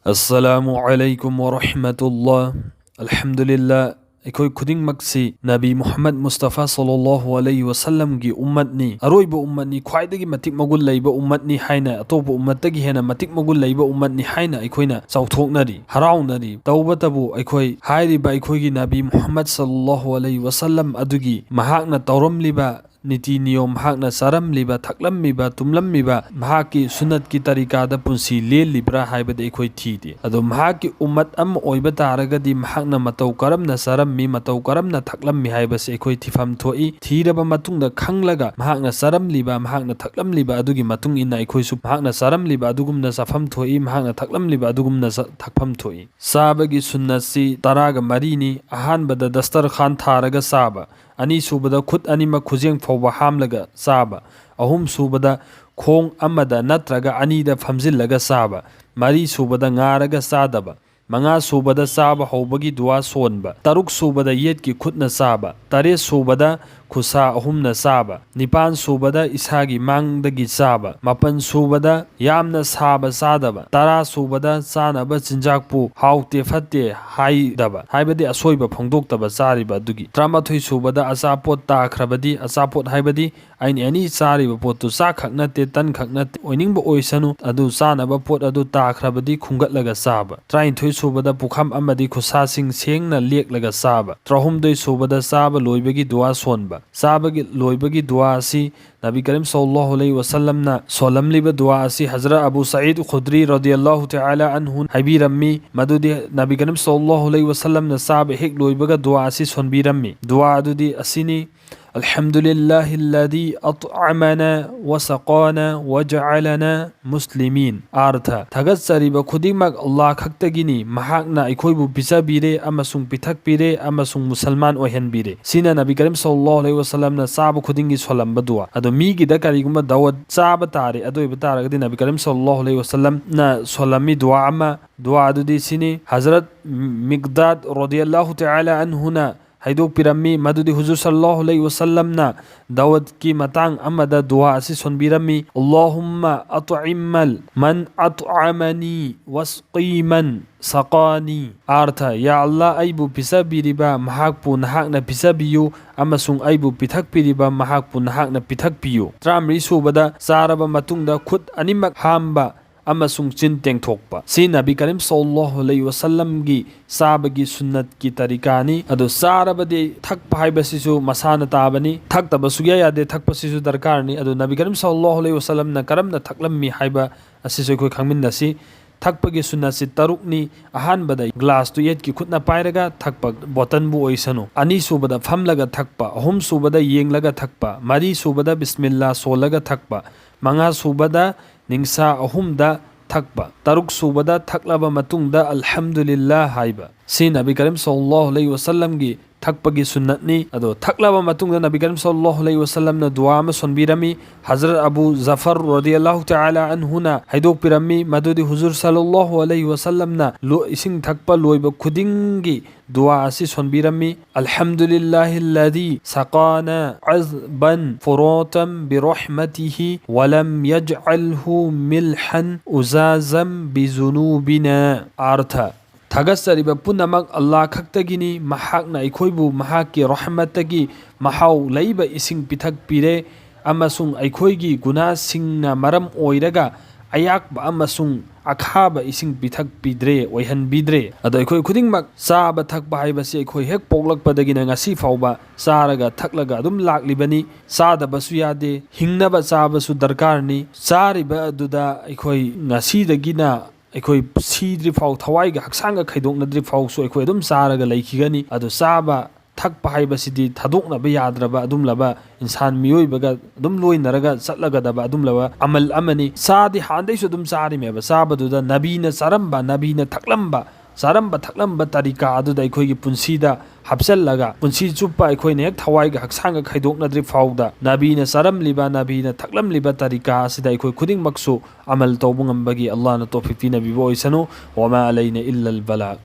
अस्सलामुअलैकुम वरहमतुल्लाह। अल्हम्दुलिल्लाह अखोई खुदिंगमक्सी नबी मुहम्मद मुस्तफ़ा सल्लल्लाहु अलैहि वसल्लम की उम्मतनी अरोइब उम्मतनी ख्वाइदगी मतिक मगुल लैब उम्मतनी हाइना अतोप उम्मतगी हेना मतिक मगुल लैब उम्मतनी हाइना अखोइना चौथोकनरी हराउनरी तौबतबु अखोई हाइरिबा अखोइगी नबी मुहम्मद सल्लल्लाहु अलैहि वसल्लम अदुगी महाकना तौरमलिबा नीति नियम महाकना सारमलिबा थकलम्मिबा तुमलम्मिबा महाकी सुन्नत की तरीकादा पुंसी लेलिब्रा हाइबद अखोई थीदे अदो महाकी उम्मत अम ओइबा तारगदी महाकना मतौ करमना सारम्मि मतौ करमना थकलम्मि हाइबसे अखोई थिफम थोई थीरबा मतुंगदा खंगलगा महाकना सारमलिबा महाकना थकलम्लिबा अदुगी मतुंग इना अखोइसु महाकना सारमलिबा अदुगुमना साफम थोई महाकना थकलम्लिबा अदुगुमना थकफम थोई साबगी सुन्नतसी तरागा मरीनी अहानबदा दस्तरखान थारगा साबा अनी सूबदा खुद अनीमक खुजेंग फौबा हामलगा साबा अहुम सूबदा खोंग अमदा नत्रगा अनीदा फमजिल्लगा साबा मरी सूबदा ngaरगा सादबा मंगा सूबदा साबा हौबगी दुआ सोनबा तरुक सूबदा येत की खुदना साबा तरे सूबदा खुसा अहुमना साबा निपान सूबदा इसागी मांगदगी साबा मपन सूबदा यामना साबा सादबा तरा सूबदा सानबा चिंजाकपु हाउते फते हाइदबा हाइबदी असोइबा फोंदोक्तबा चारिबा दुगी त्रामाथोइ सूबदा अचापोत ताख्रबदी अचापोत हाइबदी आइन एनी चारिबा पोतु चाखक नते तनखक नते ओइनिंगबा ओइसनु अदु चानबा पोत अदु ताख्रबदी खुंगतलगा साबा त्राइथोइ सूबदा पुखम अमदी खुसासिंग सेंगना लेकलगा साबा त्रहुमदोइ सूबदा साबा लोइबगी दुआ सोनबा साबगी लोइबगी दुआ असी नबी करीम सल्लल्लाहु अलैहि वसल्लम ना सोलमलिबा दुआ असी हजरत अबू सईद खुदरी रदियल्लाहु तआला अन्हु हाइबिरम्मी मदुदी नबी करीम सल्लल्लाहु अलैहि वसल्लम ना साब हेक लोइबगा दुआ असी सोनबिरम्मी दुआ अदुदी असिनी अल्हम्दुलिल्लाहिल्लज़ी अतअमना वसक़ाना वजअलना मुस्लिमीन अर्थ थगत्सरिबा खुदिमक अल्लाह खक्तगिनी महाकना अखोइबु पिसाबिरे अमसुंग पिथकपिरे अमसुंग मुसलमान ओहनबिरे सिना नबी करीम सल्लल्लाहु अलैहि वसल्लम ना साब खुदिंगी सोलम्बा दुआ अदो मीगिदा करिगुम्बा दावत चाबा तारे अदोइबा तारगदी नबी करीम सल्लल्लाहु अलैहि वसल्लम ना सोलम्मी दुआ अमा दुआ अदुदी सिनी हजरत मिकदाद रदियल्लाहु तआला अन्हुना हाइदोक पिरम्मी मदुदी हुजूर सल्लल्लाहु अलैहि वसल्लम ना दावत की मतांग अमदा दुआ असी सुनबिरम्मी अल्लाहुम्मा अतइमल मन अतअमनी वस्क़ीमन सक़ानी अर्थ या अल्लाह आइबु पिसाबिरिबा महाकपु नहाकना पिसाबियु अमसुंग आइबु पिथकपिरिबा महाकपु नहाकना पिथकपियु त्रामरी सुबदा चारबा मतुंगदा खुद अनिमक हामबा अमसुंग चिन तेंगथोकपा सी नबी करीम सल्लल्लाहु अलैहि वसल्लम की साबगी सुन्नत की तरीकानी अदो सारबदे थकपा हाइबसिसु मसाना ताबनी थकतबा सुग्या यादे थकपसिसु दरकारनी अदो नबी करीम सल्लल्लाहु अलैहि वसल्लम ना करमना थकलम्मी हाइबा असिसु कोइ खंगमिनसी थकपगी सुन्नतसी तरुकनी अहानबदा ग्लास तु येत की खुदना पाइरगा थकपा बोतन बु ओइसनु अनि सुबदा फमलगा थकपा अहुम सुबदा येंगलगा थकपा मरी सुबदा बिस्मिल्लाह सोलगा थकपा मंगा सुबदा निंसा अहुमदा थकपा तरुक सुबदा थकलबा मतुंगदा अल्हम्दुलिल्लाह हाइबा सी नबी करीम सल्लल्लाहु अलैहि वसल्लम की थकपगी सुन्नतनी अदो थकलबा मतुंगदा नबी करीम सल्लल्लाहु अलैहि वसल्लम ना दुआ में सुनबिरमी हजरत अबू जफर रदियल्लाहु तआला अन्हुना हाइदोक पिरम्मी मदुदी हुजूर सल्लल्लाहु अलैहि वसल्लम ना लो इसिंग थकपा लोइबा खुदिंगी दुआ असी सुनबिरमी अल्हम्दुलिल्लाहिल्लज़ी सक़ाना अज़बन फुरातम बिरहमतिही वलम यजअलहु मिल्हन उजाज़म बिजुनूबिना अर्थ थगत्सरिबा पुनमक अल्लाह खक्तगिनी महाकना अखोइबु महाकी रहमतगी महाउ लैबा इसिंग पिथक पिरे अमसुंग अखोइगी गुनासिंगना मरम ओइरगा अयाकबा अमसुंग अखाबा इसिंग पिथक पिद्रे ओइहन बिद्रे अदो अखोइ खुदिंगमक साबा थकपा हाइबसे अखोइ हेक पोगलकपदगिना ngasi फाउबा सारगा थकलगा अदुम लाक्लिबनी सादबसु यादे हिंगनबा चाबसु दरकारनी चारिबा अदुदा अखोइ ngasiदगिना अखोइ सीद्रि फाउ थवाइगा हक्सांगा खैदोकनद्रि फाउसु अखोइ अदुम चारगा लैखिगनी अदो चाबा थकपा हाइबसिदि थादोकनबा याद्रबा अदुमलबा इंसान मियोइबगा अदुम लोइनरगा चटलगदबा अदुमलबा अमल अमनी सादि हांदैसु अदुम चारिमेबा चाबदुदा नबीना चारम्बा नबीना थकलम्बा चारम्बा थकलम्बा तरीका अदुदा अखोइगी पुंसीदा हपचलगा पुंसी चुप्पा अखोइने हेक थवाइगा हक्सांगा खैदोकनद्रि फाउदा नबीना चारमलिबा नबीना थकलमलिबा तरीका असिदा अखोइ खुदिंगमक्सु अमल तौबु ngambagi अल्लाह ना तौफीक पिनबिबो ओइसनु वमा अलैना इल्लल बलाग।